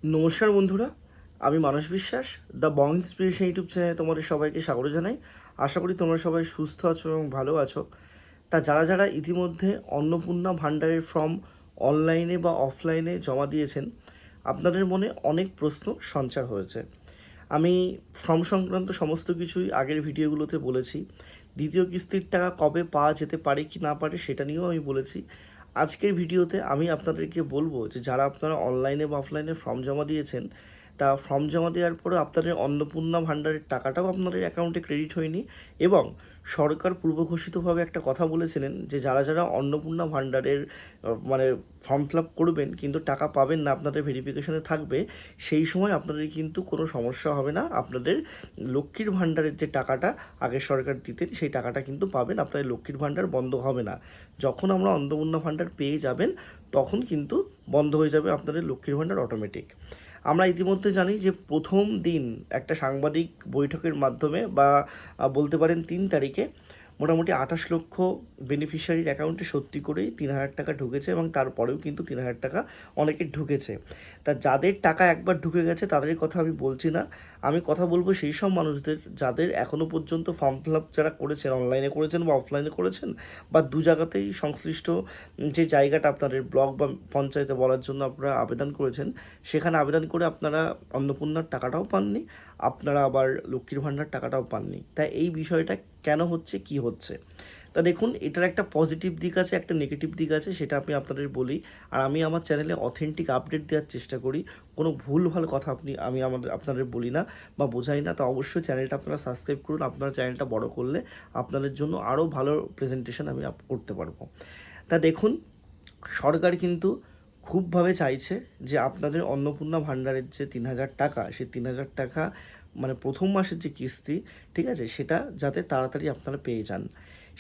নমস্কার বন্ধুরা, আমি মানস বিশ্বাস, দ্য বং ইন্সপিরেশন ইউটিউব চ্যানেলে তোমাদের সবাইকে স্বাগত জানাই। আশা করি তোমরা সবাই সুস্থ আছো এবং ভালো আছো। তা যারা যারা ইতিমধ্যে অন্নপূর্ণা ভাণ্ডারের ফর্ম অনলাইনে বা অফলাইনে জমা দিয়েছেন, আপনাদের মনে অনেক প্রশ্ন সঞ্চার হয়েছে। আমি ফর্ম সংক্রান্ত সমস্ত কিছুই আগের ভিডিওগুলোতে বলেছি। দ্বিতীয় কিস্তির টাকা কবে পাওয়া যেতে পারে কি না পারে সেটা নিয়েও আমি বলেছি। আজকের ভিডিওতে আমি আপনাদেরকে বলবো যে যারা আপনারা অনলাইনে বা অফলাইনে ফর্ম জমা দিয়েছেন, তা ফর্ম জমা দেওয়ার পরে আপনাদের অন্নপূর্ণা ভাণ্ডারের টাকাটাও আপনাদের অ্যাকাউন্টে ক্রেডিট হয়নি, এবং সরকার পূর্ব ঘোষিতভাবে একটা কথা বলেছিলেন যে যারা যারা অন্নপূর্ণা ভাণ্ডারের মানে ফর্ম ফিল আপ করবেন কিন্তু টাকা পাবেন না, আপনাদের ভেরিফিকেশনে থাকবে, সেই সময় আপনাদের কিন্তু কোনো সমস্যা হবে না। আপনাদের লক্ষ্মীর ভাণ্ডারের যে টাকাটা আগে সরকার দিতেন সেই টাকাটা কিন্তু পাবেন, আপনাদের লক্ষ্মীর ভাণ্ডার বন্ধ হবে না। যখন আমরা অন্নপূর্ণা ভাণ্ডার পেয়ে যাবেন তখন কিন্তু বন্ধ হয়ে যাবে আপনাদের লক্ষ্মীর ভাণ্ডার অটোমেটিক। আমরা ইতিমধ্যে জানি যে প্রথম দিন একটা সাংবাদিক বৈঠকের মাধ্যমে বা বলতে পারেন 3 তারিখে মোটামুটি 28 লক্ষ বেনিফিশিয়ারির অ্যাকাউন্টে সত্যি করেই 3,000 টাকা ঢুকেছে, এবং তারপরেও কিন্তু 3,000 টাকা অনেকের ঢুকেছে। তা যাদের টাকা একবার ঢুকে গেছে তাদের কথা আমি বলছি না, আমি কথা বলবো সেই সব মানুষদের যাদের এখনও পর্যন্ত ফর্ম ফিল আপ যারা করেছেন, অনলাইনে করেছেন বা অফলাইনে করেছেন, বা দু জায়গাতেই সংশ্লিষ্ট যে জায়গাটা আপনাদের ব্লক বা পঞ্চায়েতে বলার জন্য আপনারা আবেদন করেছেন, সেখানে আবেদন করে আপনারা অন্নপূর্ণার টাকাটাও পাননি, আপনারা আবার লক্ষ্মীর ভাণ্ডার টাকাটাও পাননি। তাই এই বিষয়টা কেন হচ্ছে, কি হচ্ছে? তা দেখুন, এটার একটা পজিটিভ দিক আছে, একটা নেগেটিভ দিক আছে, সেটা আমি আপনাদের বলি। আর আমি আমার চ্যানেলে অথেন্টিক আপডেট দেওয়ার চেষ্টা করি, কোনো ভুলভাল কথা আমি আপনাদের বলি না বা বোঝাই না। তো অবশ্যই চ্যানেলটা আপনারা সাবস্ক্রাইব করুন, আপনার চ্যানেলটা বড় করলে আপনাদের জন্য আরও ভালো প্রেজেন্টেশন আমি করতে পারবো। তা দেখুন, সরকার কিন্তু খুবভাবে চাইছে যে আপনাদের অন্নপূর্ণা ভাণ্ডারের যে 3,000 টাকা, সেই 3,000 টাকা মানে প্রথম মাসের যে কিস্তি, ঠিক আছে, সেটা যাতে তাড়াতাড়ি আপনারা পেয়ে যান।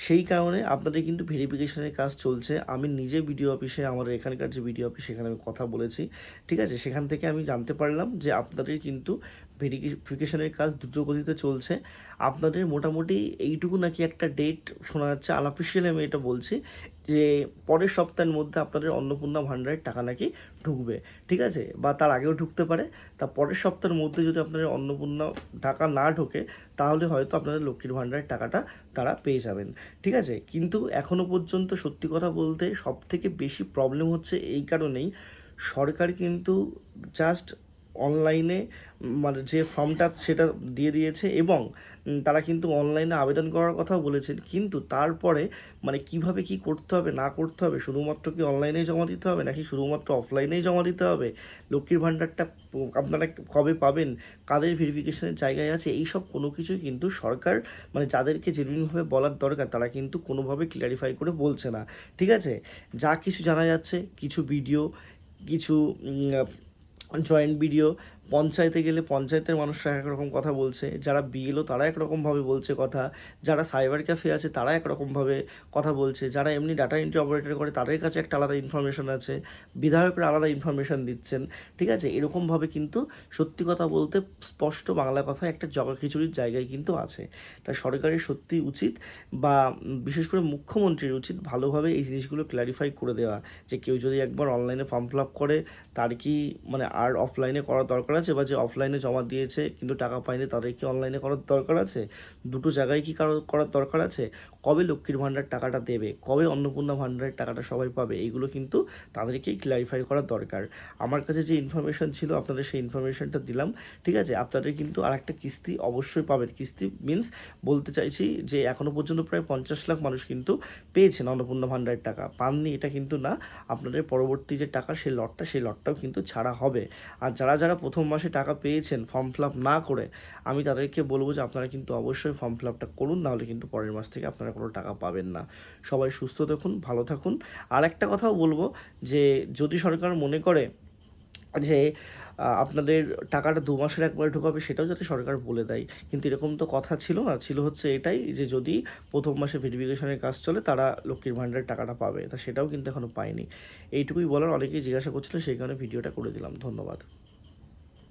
সেই কারণে আপনাদের কিন্তু ভেরিফিকেশনের কাজ চলছে। আমি নিজে বিডিও অফিসে, আমাদের এখানকার যে বিডিও অফিস, সেখানে আমি কথা বলেছি, ঠিক আছে, সেখান থেকে আমি জানতে পারলাম যে আপনাদের কিন্তু ভেরিফিকেশনের কাজ দ্রুতগতিতে চলছে। আপনাদের মোটামুটি এইটুকু নাকি একটা ডেট শোনা যাচ্ছে, আনঅফিসিয়ালি আমি এটা বলছি, যে পরের সপ্তাহের মধ্যে আপনাদের অন্নপূর্ণা ভাণ্ডারের টাকা নাকি ঢুকবে, ঠিক আছে, বা তার আগেও ঢুকতে পারে। তা পরের সপ্তাহের মধ্যে যদি আপনাদের অন্নপূর্ণা টাকা না ঢোকে, তাহলে হয়তো আপনাদের লক্ষ্মীর ভাণ্ডারের টাকাটা তারা পেয়ে যাবেন, ঠিক আছে। কিন্তু এখনও পর্যন্ত সত্যি কথা বলতে সবথেকে বেশি প্রবলেম হচ্ছে এই কারণেই, সরকার কিন্তু জাস্ট অনলাইনে মানে যে ফর্মটা সেটা দিয়ে দিয়েছে, এবং তারা কিন্তু অনলাইনে আবেদন করার কথাও বলেছেন, কিন্তু তারপরে মানে কিভাবে কি করতে হবে না করতে হবে, শুধুমাত্র কি অনলাইনেই জমা দিতে হবে নাকি শুধুমাত্র অফলাইনেই জমা দিতে হবে, লক্ষ্মীর ভাণ্ডারটা আপনারা কবে পাবেন, কাদের ভেরিফিকেশনের জায়গায় আছে, এই সব কোনো কিছুই কিন্তু সরকার মানে যাদেরকে জেনুইনভাবে বলার দরকার তারা কিন্তু কোনোভাবে ক্লিয়ারিফাই করে বলছে না, ঠিক আছে। যা কিছু জানা যাচ্ছে, কিছু ভিডিও, কিছু জয়েন্ট ভিডিও, পঞ্চায়েতে গেলে পঞ্চায়েতের মানুষরা একরকম কথা বলছে, যারা বিএলও তারা একরকমভাবে বলছে কথা, যারা সাইবার ক্যাফে আছে তারা একরকমভাবে কথা বলছে, যারা এমনি ডাটা এন্ট্রি অপারেটর করে তাদের কাছে একটা আলাদা ইনফরমেশন আছে, বিধায়করা আলাদা ইনফরমেশন দিচ্ছেন, ঠিক আছে। এরকমভাবে কিন্তু সত্যি কথা বলতে স্পষ্ট বাংলা কথায় একটা জগাখিচুড়ির জায়গায় কিন্তু আছে। তাই সরকারের সত্যি উচিত, বা বিশেষ করে মুখ্যমন্ত্রীর উচিত ভালোভাবে এই জিনিসগুলো ক্ল্যারিফাই করে দেওয়া, যে কেউ যদি একবার অনলাইনে ফর্ম ফিল আপ করে তার কি মানে আর অফলাইনে করার দরকার আছে, বা যে অফলাইনে জমা দিয়েছে কিন্তু টাকা পায়নি তাদের কি অনলাইনে করার দরকার আছে, দুটো জায়গায় কি করার দরকার আছে, কবে লক্ষ্মীর ভাণ্ডার টাকাটা দেবে, কবে অন্নপূর্ণা ভাণ্ডারের টাকাটা সবাই পাবে, এইগুলো কিন্তু তাদেরকেই ক্ল্যারিফাই করা দরকার। আমার কাছে যে ইনফরমেশন ছিল আপনাদের সেই ইনফরমেশনটা দিলাম, ঠিক আছে। আপনাদের কিন্তু আর একটা কিস্তি অবশ্যই পাবেন। কিস্তি মিনস বলতে চাইছি যে এখনও পর্যন্ত প্রায় 50 লাখ মানুষ কিন্তু পেয়েছেন অন্নপূর্ণা ভাণ্ডারের টাকা, পাননি এটা কিন্তু না। আপনাদের পরবর্তী যে টাকা সেই লটটাও কিন্তু ছাড়া হবে। আর যারা যারা প্রথম মাসে টাকা পেয়েছেন ফর্ম ফিল আপ না করে, আমি তাদেরকে বলবো যে আপনারা কিন্তু অবশ্যই ফর্ম ফিল আপটা করুন, নাহলে কিন্তু পরের মাস থেকে আপনারা কোনো টাকা পাবেন না। সবাই সুস্থ থাকুন, ভালো থাকুন। আর একটা কথাও বলবো, যে যদি সরকার মনে করে যে আপনাদের টাকাটা 2 মাসের একবারে ঢোকাবে, সেটাও যাতে সরকার বলে দেয়। কিন্তু এরকম তো কথা ছিল না, ছিল হচ্ছে এটাই যে যদি প্রথম মাসে ভেরিফিকেশনের কাজ চলে তারা লক্ষ্মীর ভাণ্ডারের টাকাটা পাবে, তা সেটাও কিন্তু এখনও পায়নি। এইটুকুই বলার, অনেকেই জিজ্ঞাসা করছিল সেই কারণে ভিডিওটা করে দিলাম। ধন্যবাদ।